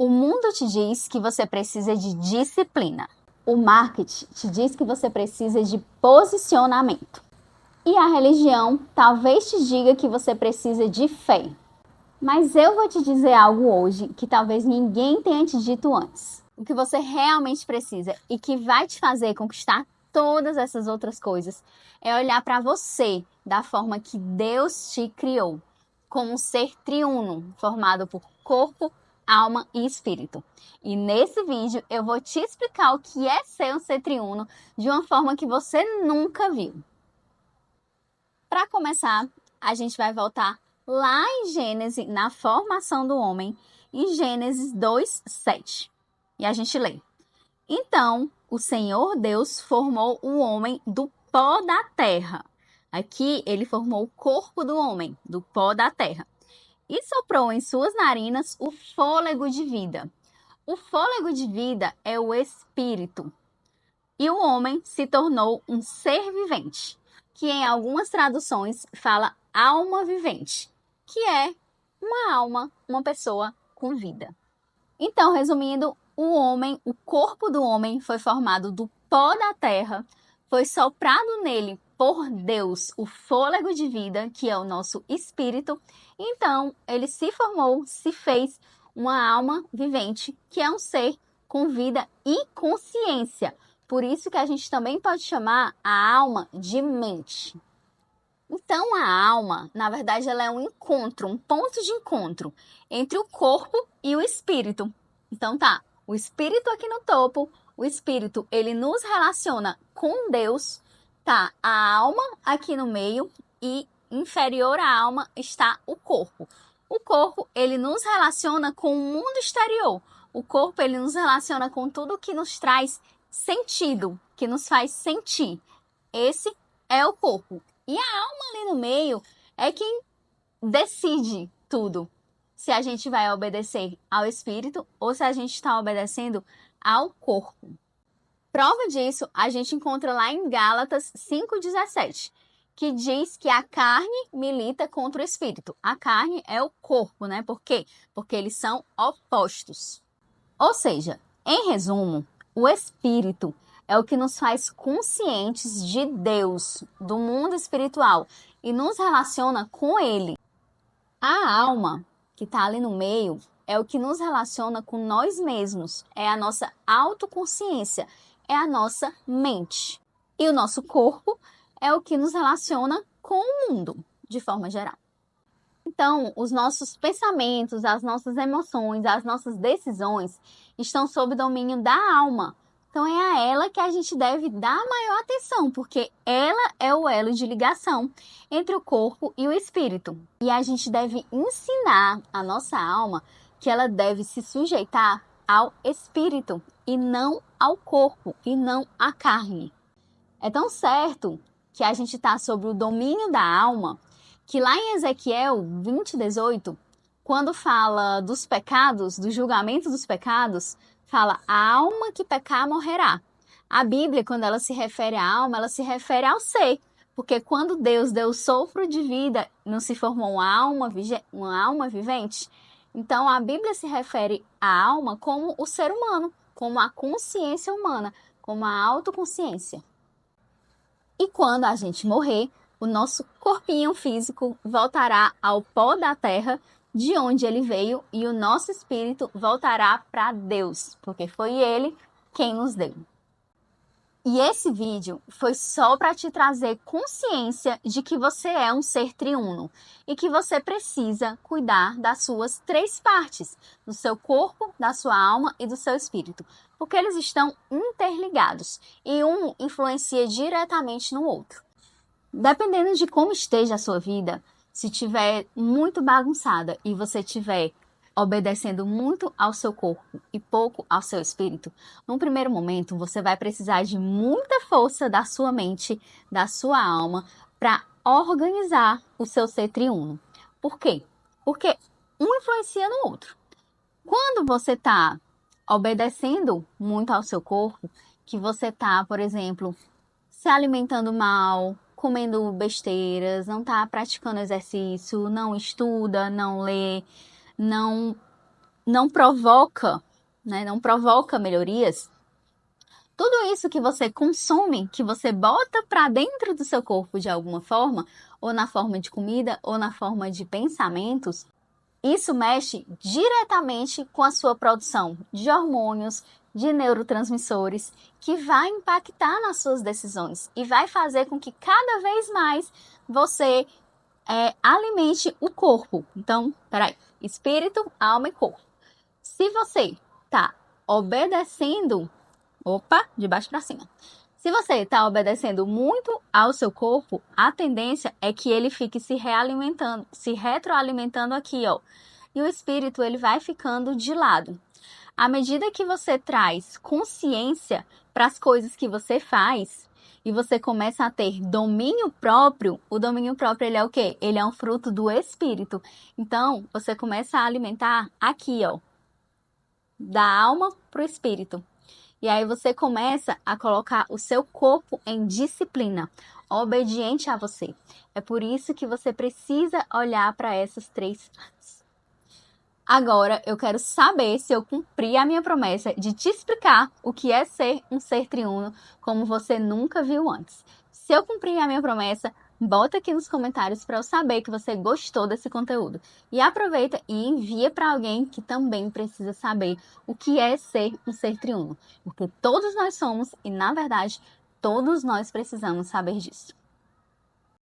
O mundo te diz que você precisa de disciplina. O marketing te diz que você precisa de posicionamento. E a religião talvez te diga que você precisa de fé. Mas eu vou te dizer algo hoje que talvez ninguém tenha te dito antes. O que você realmente precisa e que vai te fazer conquistar todas essas outras coisas é olhar para você da forma que Deus te criou, como um ser triuno, formado por corpo, alma e espírito. E nesse vídeo eu vou te explicar o que é ser um ser triuno de uma forma que você nunca viu. Para começar, a gente vai voltar lá em Gênesis, na formação do homem, em Gênesis 2:7. E a gente lê: Então, o Senhor Deus formou o homem do pó da terra. Aqui, ele formou o corpo do homem, do pó da terra. E soprou em suas narinas o fôlego de vida. O fôlego de vida é o espírito. E o homem se tornou um ser vivente, que em algumas traduções fala alma vivente, que é uma alma, uma pessoa com vida. Então, resumindo, o corpo do homem foi formado do pó da terra, foi soprado nele por Deus o fôlego de vida, que é o nosso espírito. Então, ele se formou, se fez uma alma vivente, que é um ser com vida e consciência. Por isso que a gente também pode chamar a alma de mente. Então, a alma, na verdade, ela é um encontro, um ponto de encontro entre o corpo e o espírito. Então, tá, o espírito aqui no topo, o espírito, ele nos relaciona com Deus, tá? A alma aqui no meio e inferior à alma está o corpo. O corpo, ele nos relaciona com o mundo exterior. O corpo, ele nos relaciona com tudo que nos traz sentido, que nos faz sentir. Esse é o corpo. E a alma ali no meio é quem decide tudo. Se a gente vai obedecer ao espírito ou se a gente está obedecendo ao corpo. Prova disso a gente encontra lá em Gálatas 5:17, que diz que a carne milita contra o espírito. A carne é o corpo, né? Por quê? Porque eles são opostos. Ou seja, em resumo, o espírito é o que nos faz conscientes de Deus, do mundo espiritual, e nos relaciona com ele. A alma, que está ali no meio, é o que nos relaciona com nós mesmos, é a nossa autoconsciência, é a nossa mente. E o nosso corpo é o que nos relaciona com o mundo, de forma geral. Então, os nossos pensamentos, as nossas emoções, as nossas decisões estão sob domínio da alma. Então, é a ela que a gente deve dar maior atenção, porque ela é o elo de ligação entre o corpo e o espírito. E a gente deve ensinar a nossa alma que ela deve se sujeitar ao espírito e não ao corpo, e não à carne. É tão certo que a gente está sob o domínio da alma, que lá em Ezequiel 20:18, quando fala dos pecados, do julgamento dos pecados, fala a alma que pecar morrerá. A Bíblia, quando ela se refere à alma, ela se refere ao ser, porque quando Deus deu o sopro de vida, não se formou uma alma vivente? Então a Bíblia se refere à alma como o ser humano, como a consciência humana, como a autoconsciência. E quando a gente morrer, o nosso corpinho físico voltará ao pó da terra, de onde ele veio, e o nosso espírito voltará para Deus, porque foi ele quem nos deu. E esse vídeo foi só para te trazer consciência de que você é um ser triuno e que você precisa cuidar das suas três partes, do seu corpo, da sua alma e do seu espírito, porque eles estão interligados e um influencia diretamente no outro. Dependendo de como esteja a sua vida, se tiver muito bagunçada e você tiver obedecendo muito ao seu corpo e pouco ao seu espírito, num primeiro momento você vai precisar de muita força da sua mente, da sua alma, para organizar o seu ser triuno. Por quê? Porque um influencia no outro. Quando você está obedecendo muito ao seu corpo, que você está, por exemplo, se alimentando mal, comendo besteiras, não está praticando exercício, não estuda, não lê, não não provoca, né, não provoca melhorias, tudo isso que você consome, que você bota para dentro do seu corpo de alguma forma, ou na forma de comida, ou na forma de pensamentos, isso mexe diretamente com a sua produção de hormônios, de neurotransmissores, que vai impactar nas suas decisões e vai fazer com que cada vez mais você alimente o corpo. Então, peraí, espírito, alma e corpo. Se você tá obedecendo, de baixo para cima. Se você está obedecendo muito ao seu corpo, a tendência é que ele fique se realimentando, se retroalimentando aqui, ó. E o espírito, ele vai ficando de lado. À medida que você traz consciência para as coisas que você faz e você começa a ter domínio próprio, o domínio próprio, ele é o quê? Ele é um fruto do espírito. Então, você começa a alimentar aqui, ó, da alma para o espírito. E aí você começa a colocar o seu corpo em disciplina, obediente a você. É por isso que você precisa olhar para essas três partes. Agora eu quero saber se eu cumpri a minha promessa de te explicar o que é ser um ser triuno como você nunca viu antes. Se eu cumprir a minha promessa, bota aqui nos comentários para eu saber que você gostou desse conteúdo. E aproveita e envia para alguém que também precisa saber o que é ser um ser triuno. Porque todos nós somos e, na verdade, todos nós precisamos saber disso.